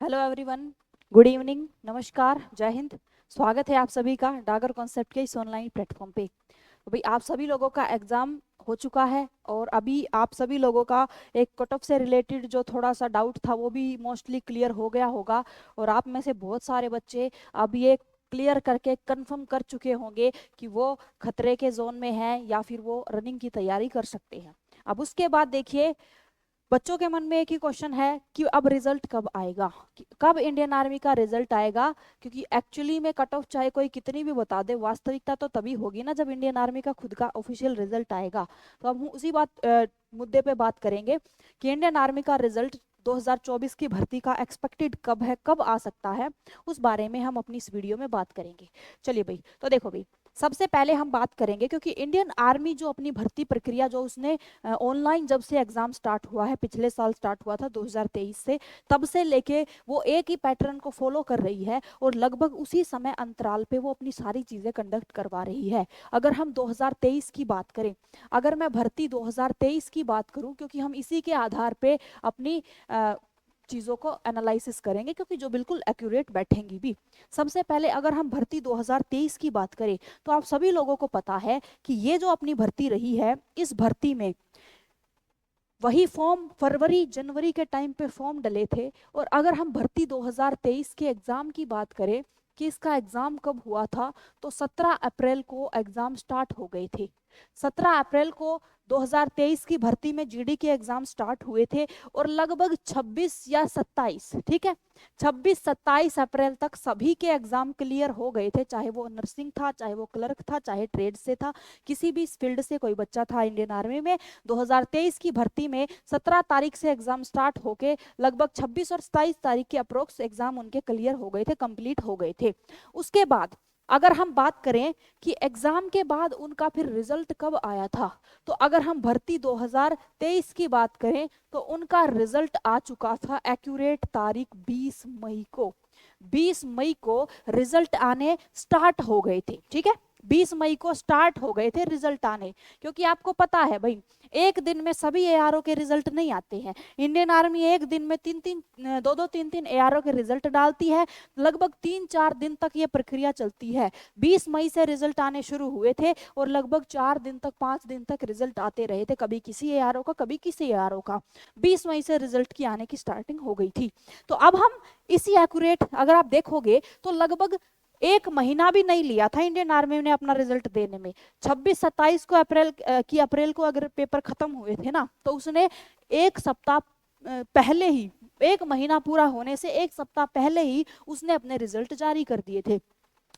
Hello everyone, good evening, नमस्कार, जय हिंद। स्वागत है आप सभी का डागर कॉन्सेप्ट के इस ऑनलाइन प्लेटफॉर्म पे। तो भाई आप सभी लोगों का एग्जाम हो चुका है और अभी आप सभी लोगों का एक कट ऑफ से रिलेटेड जो थोड़ा सा डाउट था वो भी मोस्टली क्लियर हो गया होगा। और आप में से बहुत सारे बच्चे अब ये क्लियर करके कंफर्म कर चुके होंगे कि वो खतरे के जोन में है या फिर वो रनिंग की तैयारी कर सकते हैं। अब उसके बाद देखिए, बच्चों के मन में एक ही क्वेश्चन है कि अब रिजल्ट कब आएगा, कब इंडियन आर्मी का रिजल्ट आएगा। क्योंकि एक्चुअली में कट ऑफ चाहे कोई कितनी भी बता दे, वास्तविकता तो तभी होगी ना जब इंडियन आर्मी का खुद का ऑफिशियल रिजल्ट आएगा। तो अब हम उसी मुद्दे पे बात करेंगे कि इंडियन आर्मी का रिजल्ट 2024 की भर्ती का एक्सपेक्टेड कब है, कब आ सकता है, उस बारे में हम अपनी इस वीडियो में बात करेंगे। चलिए भाई, तो देखो भाई, सबसे पहले हम बात करेंगे क्योंकि इंडियन आर्मी जो अपनी भर्ती प्रक्रिया जो उसने ऑनलाइन जब से एग्जाम स्टार्ट हुआ है, पिछले साल स्टार्ट हुआ था 2023 से, तब से लेके वो एक ही पैटर्न को फॉलो कर रही है और लगभग उसी समय अंतराल पे वो अपनी सारी चीजें कंडक्ट करवा रही है। अगर हम 2023 की बात करें, अगर मैं भर्ती 2023 की बात करूं, क्योंकि हम इसी के आधार पे अपनी चीज़ों को एनालिसिस करेंगे क्योंकि जो बिल्कुल एक्यूरेट बैठेंगी भी। सबसे पहले अगर हम भर्ती 2023 की बात करें तो आप सभी लोगों को पता है कि ये जो अपनी भर्ती रही है, इस भर्ती में वही फॉर्म फरवरी जनवरी के टाइम पे फॉर्म डले थे। और अगर हम भर्ती 2023 के एग्जाम की बात करें कि इसका एग्जाम कब हुआ था, तो 17 अप्रैल को एग्जाम स्टार्ट हो गए थे। 17 अप्रैल को 2023 की भर्ती में जीडी के एग्जाम स्टार्ट हुए थे और लगभग 26 या 27, ठीक है, 26-27 अप्रैल तक सभी के एग्जाम क्लियर हो गए थे। चाहे वो नर्सिंग था, चाहे वो क्लर्क था, चाहे ट्रेड से था, किसी भी फील्ड से कोई बच्चा था इंडियन आर्मी में। 2023 की भर्ती में 17 तारीख से एग्जाम स्टार्ट होके लगभग 26 और 27 तारीख के अप्रोक्स एग्जाम उनके क्लियर हो गए थे, कंप्लीट हो गए थे। उसके बाद अगर हम बात करें कि एग्जाम के बाद उनका फिर रिजल्ट कब आया था, तो अगर हम भर्ती 2023 की बात करें तो उनका रिजल्ट आ चुका था एक्यूरेट तारीख 20 मई को। 20 मई को रिजल्ट आने स्टार्ट हो गए थे, ठीक है, 20 मई को स्टार्ट हो गए थे रिजल्ट आने। क्योंकि आपको पता है भाई, एक दिन में सभी एआरओ के रिजल्ट नहीं आते हैं। इंडियन आर्मी एक दिन में दो तीन तीन एआरओ के रिजल्ट डालती है। लगभग 3-4 दिन तक ये प्रक्रिया चलती है। 20 मई से रिजल्ट आने शुरू हुए थे और लगभग 4 दिन तक, 5 दिन तक रिजल्ट आते रहे थे, कभी किसी एआरओ का, कभी किसी एआरओ का। 20 मई से रिजल्ट की आने की स्टार्टिंग हो गई थी। तो अब हम इसी एक्यूरेट अगर आप देखोगे तो लगभग एक महीना भी नहीं लिया था इंडियन आर्मी ने अपना रिजल्ट देने में। 26-27 को अप्रैल को अगर पेपर खत्म हुए थे ना, तो उसने एक सप्ताह पहले ही, एक महीना पूरा होने से एक सप्ताह पहले ही उसने अपने रिजल्ट जारी कर दिए थे।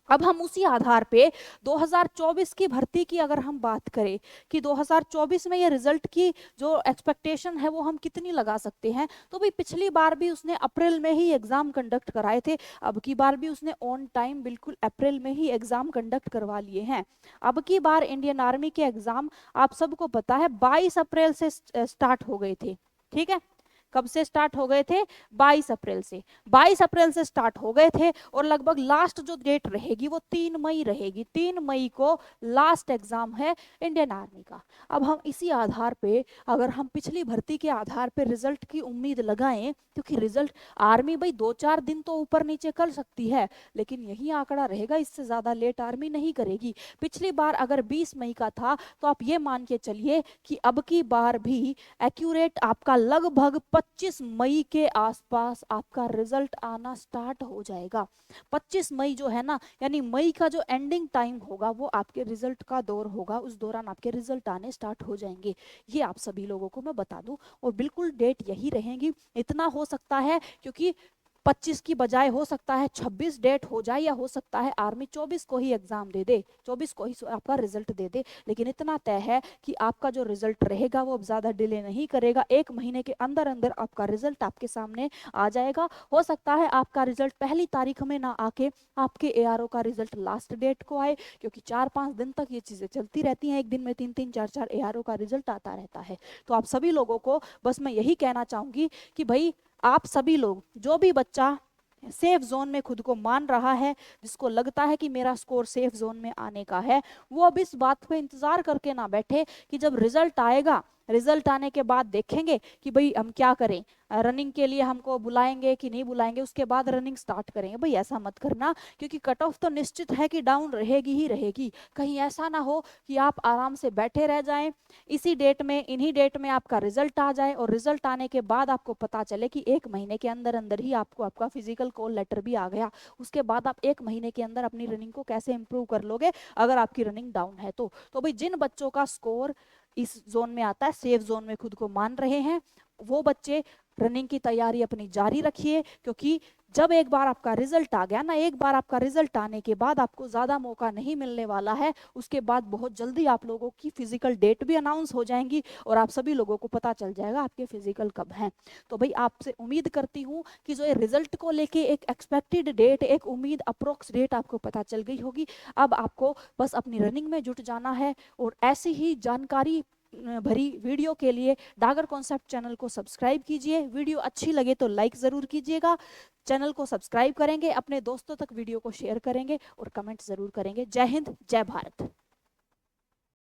अब हम उसी आधार पे 2024 की भर्ती की अगर हम बात करें कि 2024 में ये रिजल्ट की जो एक्सपेक्टेशन है वो हम कितनी लगा सकते हैं, तो भाई पिछली बार भी उसने अप्रैल में ही एग्जाम कंडक्ट कराए थे, अब की बार भी उसने ऑन टाइम बिल्कुल अप्रैल में ही एग्जाम कंडक्ट करवा लिए हैं। अब की बार इंडियन आर्मी के एग्जाम आप सबको पता है 22 अप्रैल से स्टार्ट हो गए थे, ठीक है। कब से स्टार्ट हो गए थे? 22 अप्रैल से। 22 अप्रैल से स्टार्ट हो गए थे और लगभग लास्ट जो डेट रहेगी वो 3 मई रहेगी। 3 मई को लास्ट एग्जाम है इंडियन आर्मी का। अब हम इसी आधार पे अगर हम पिछली भर्ती के आधार पे रिजल्ट की उम्मीद लगाएं, क्योंकि रिजल्ट आर्मी भाई 2-4 दिन तो ऊपर नीचे कर सकती है, लेकिन यही आंकड़ा रहेगा, इससे ज्यादा लेट आर्मी नहीं करेगी। पिछली बार अगर 20 मई का था तो आप ये मान के चलिए कि अब की बार भी एक्यूरेट आपका लगभग 25 मई के आसपास आपका रिजल्ट आना स्टार्ट हो जाएगा। 25 मई जो है ना, यानी मई का जो एंडिंग टाइम होगा वो आपके रिजल्ट का दौर होगा, उस दौरान आपके रिजल्ट आने स्टार्ट हो जाएंगे। ये आप सभी लोगों को मैं बता दूं और बिल्कुल डेट यही रहेगी। इतना हो सकता है क्योंकि 25 की बजाय हो सकता है 26 डेट हो जाए, या हो सकता है आर्मी 24 को ही एग्जाम दे दे, 24 को ही आपका रिजल्ट दे दे। लेकिन इतना तय है कि आपका जो रिजल्ट रहेगा वो अब ज्यादा डिले नहीं करेगा, एक महीने के अंदर अंदर आपका रिजल्ट आपके सामने आ जाएगा। हो सकता है आपका रिजल्ट पहली तारीख में ना आके आपके एआरओ का रिजल्ट लास्ट डेट को आए, क्योंकि 4-5 दिन तक ये चीजें चलती रहती हैं, एक दिन में 3-3 4-4 एआरओ का रिजल्ट आता रहता है। तो आप सभी लोगों को बस मैं यही कहना चाहूंगी कि भाई आप सभी लोग, जो भी बच्चा सेफ जोन में खुद को मान रहा है, जिसको लगता है कि मेरा स्कोर सेफ जोन में आने का है, वो अब इस बात पे इंतजार करके ना बैठे कि जब रिजल्ट आएगा रिजल्ट आने के बाद देखेंगे कि भाई हम क्या करें, रनिंग के लिए हमको बुलाएंगे कि नहीं बुलाएंगे, उसके बाद रनिंग स्टार्ट करेंगे। भाई ऐसा मत करना, क्योंकि कट ऑफ तो निश्चित है कि डाउन रहेगी ही रहेगी। कहीं ऐसा ना हो कि आप आराम से बैठे रह जाएं, इसी डेट में इन्हीं डेट में आपका रिजल्ट आ जाए और रिजल्ट आने के बाद आपको पता चले कि 1 महीने के अंदर अंदर ही आपको आपका फिजिकल कॉल लेटर भी आ गया। उसके बाद आप 1 महीने के अंदर अपनी रनिंग को कैसे इंप्रूव कर लोगे अगर आपकी रनिंग डाउन है तो भाई जिन बच्चों का स्कोर इस जोन में आता है, सेफ जोन में खुद को मान रहे हैं, वो बच्चे रनिंग की तैयारी अपनी जारी रखिए। क्योंकि जब एक बार आपका रिजल्ट आ गया ना, एक बार आपका रिजल्ट आने के बाद आपको ज्यादा मौका नहीं मिलने वाला है। उसके बाद बहुत जल्दी आप लोगों की फिजिकल डेट भी अनाउंस हो जाएंगी और आप सभी लोगों को पता चल जाएगा आपके फिजिकल कब हैं। तो भाई आपसे उम्मीद करती हूँ कि जो ये रिजल्ट को लेके एक एक्सपेक्टेड डेट, एक उम्मीद अप्रोक्स डेट आपको पता चल गई होगी। अब आपको बस अपनी रनिंग में जुट जाना है और ऐसी ही जानकारी भरी वीडियो के लिए डागर कॉन्सेप्ट चैनल को सब्सक्राइब कीजिए। वीडियो अच्छी लगे तो लाइक जरूर कीजिएगा, चैनल को सब्सक्राइब करेंगे, अपने दोस्तों तक वीडियो को शेयर करेंगे और कमेंट जरूर करेंगे। जय हिंद, जय भारत।